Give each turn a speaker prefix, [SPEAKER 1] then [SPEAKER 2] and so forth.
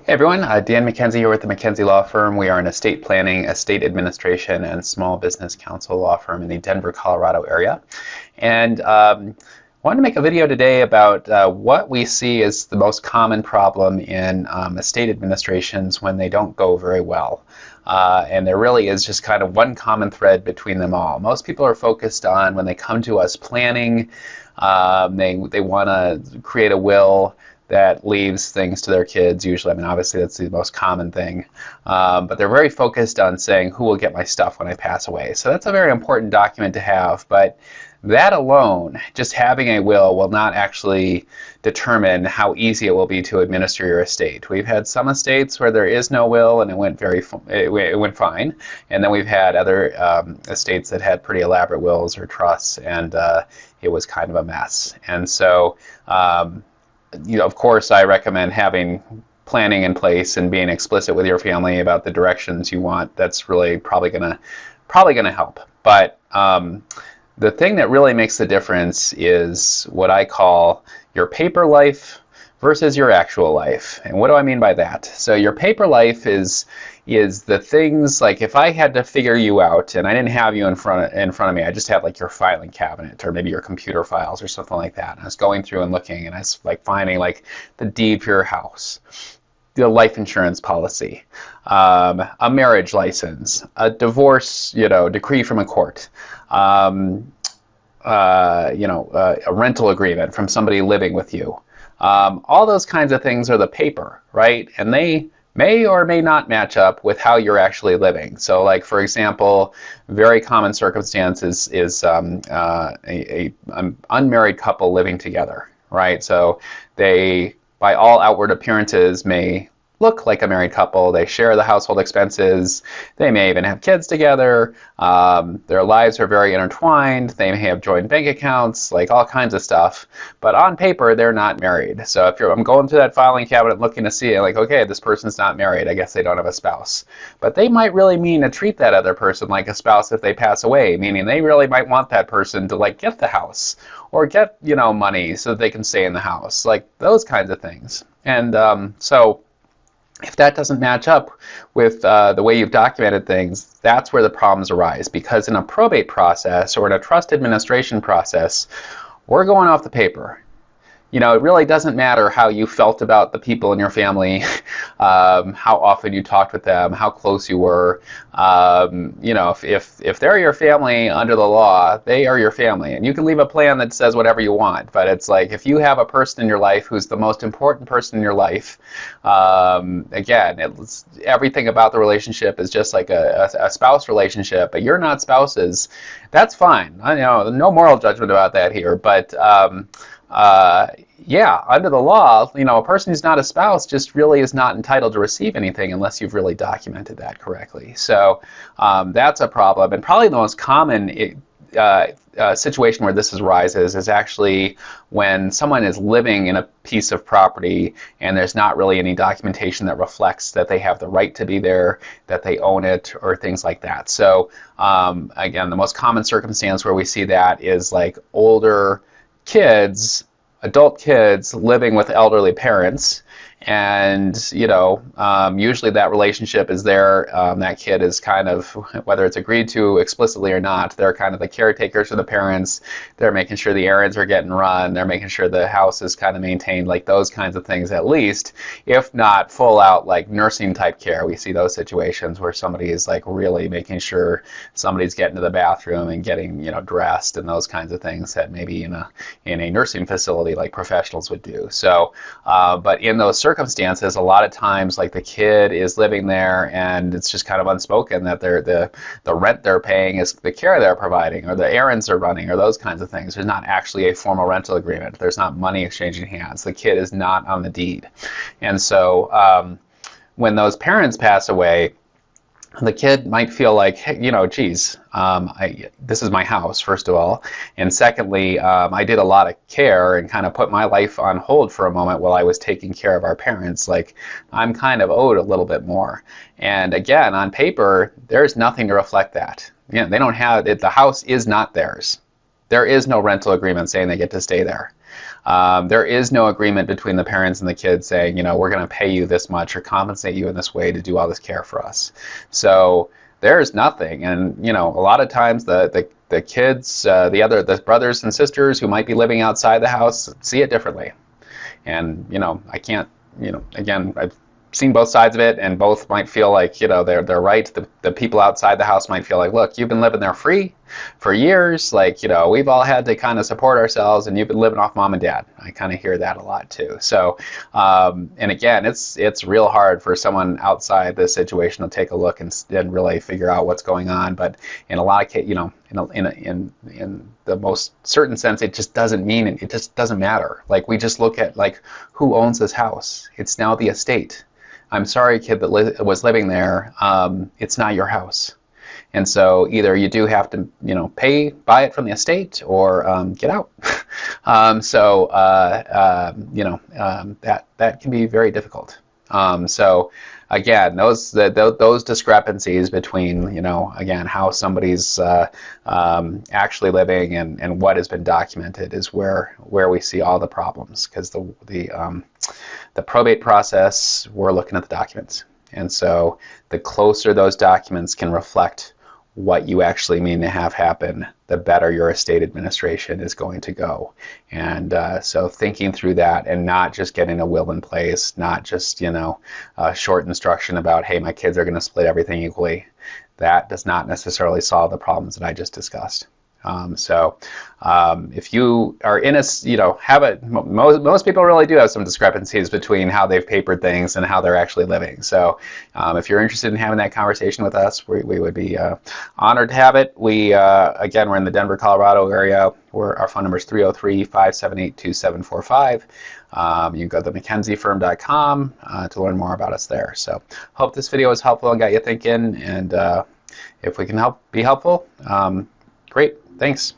[SPEAKER 1] Hey everyone, Dan McKenzie here with the McKenzie Law Firm. We are an estate planning, estate administration, and small business counsel law firm in the Denver, Colorado area. And wanted to make a video today about what we see as the most common problem in estate administrations when they don't go very well. And there really is just kind of one common thread between them all. Most people are focused on when they come to us planning, they want to create a will that leaves things to their kids usually. I mean, obviously that's the most common thing. But they're very focused on saying who will get my stuff when I pass away. So that's a very important document to have. But that alone, just having a will not actually determine how easy it will be to administer your estate. We've had some estates where there is no will and it went fine. And then we've had other estates that had pretty elaborate wills or trusts, and it was kind of a mess. And so of course, I recommend having planning in place and being explicit with your family about the directions you want. That's really probably gonna help. But the thing that really makes the difference is what I call your paper life versus your actual life. And what do I mean by that? So your paper life is the things like if I had to figure you out and I didn't have you in front of me, I just had like your filing cabinet or maybe your computer files or something like that. And I was going through and looking and I was like finding like the deed for your house, the life insurance policy, a marriage license, a divorce, decree from a court, a rental agreement from somebody living with you. All those kinds of things are the paper, right? And they may or may not match up with how you're actually living. So like, for example, very common circumstance is an unmarried couple living together, right? So they, by all outward appearances, may look like a married couple. They share the household expenses. They may even have kids together. Their lives are very intertwined. They may have joint bank accounts, like all kinds of stuff. But on paper, they're not married. So if I'm going through that filing cabinet looking to see it, like, okay, this person's not married. I guess they don't have a spouse. But they might really mean to treat that other person like a spouse if they pass away, meaning they really might want that person to like get the house or get, money so that they can stay in the house, like those kinds of things. And so if that doesn't match up with the way you've documented things, that's where the problems arise. Because in a probate process or in a trust administration process, we're going off the paper. It really doesn't matter how you felt about the people in your family, how often you talked with them, how close you were. If they're your family under the law, they are your family. And you can leave a plan that says whatever you want. But it's like if you have a person in your life who's the most important person in your life, again, everything about the relationship is just like a spouse relationship, but you're not spouses. That's fine. I know, no moral judgment about that here. But under the law, a person who's not a spouse just really is not entitled to receive anything unless you've really documented that correctly. So that's a problem. And probably the most common situation where this arises is actually when someone is living in a piece of property and there's not really any documentation that reflects that they have the right to be there, that they own it, or things like that. So again, the most common circumstance where we see that is like older kids, adult kids living with elderly parents, and usually that relationship is there. That kid is kind of, whether it's agreed to explicitly or not, they're kind of the caretakers for the parents. They're making sure the errands are getting run. They're making sure the house is kind of maintained, like those kinds of things at least, if not full out like nursing type care. We see those situations where somebody is like really making sure somebody's getting to the bathroom and getting dressed and those kinds of things that maybe in a nursing facility like professionals would do. So but in those circumstances, a lot of times like the kid is living there and it's just kind of unspoken that the rent they're paying is the care they're providing, or the errands they're running, or those kinds of things. There's not actually a formal rental agreement. There's not money exchanging hands. The kid is not on the deed. And so when those parents pass away, the kid might feel like, hey, geez, this is my house, first of all. And secondly, I did a lot of care and kind of put my life on hold for a moment while I was taking care of our parents. Like, I'm kind of owed a little bit more. And again, on paper, there's nothing to reflect that. They don't have it. The house is not theirs. There is no rental agreement saying they get to stay there. there is no agreement between the parents and the kids saying, we're going to pay you this much or compensate you in this way to do all this care for us. So there's nothing, and a lot of times the kids, the brothers and sisters who might be living outside the house see it differently. And I can't, again, I've seen both sides of it, and both might feel like they're right. The people outside the house might feel like, look, you've been living there free for years, like we've all had to kind of support ourselves, and you've been living off mom and dad. I kind of hear that a lot too. So and again, it's real hard for someone outside this situation to take a look and really figure out what's going on. But in a lot of cases, in the most certain sense, it just doesn't mean it just doesn't matter. Like, we just look at like who owns this house. It's now the estate. I'm sorry, kid that was living there. It's not your house. And so either you do have to, buy it from the estate, or get out. That can be very difficult. So again, those discrepancies between, again, how somebody's actually living and what has been documented is where we see all the problems, because the probate process, we're looking at the documents. And so the closer those documents can reflect what you actually mean to have happen, the better your estate administration is going to go. And so thinking through that, and not just getting a will in place, not just a short instruction about, hey, my kids are going to split everything equally, that does not necessarily solve the problems that I just discussed. If you are in most people really do have some discrepancies between how they've papered things and how they're actually living. So if you're interested in having that conversation with us, we would be honored to have it. Again, we're in the Denver, Colorado area. Our phone number is 303-578-2745. You can go to themackenziefirm.com to learn more about us there. So hope this video was helpful and got you thinking. And if we can be helpful, great. Thanks.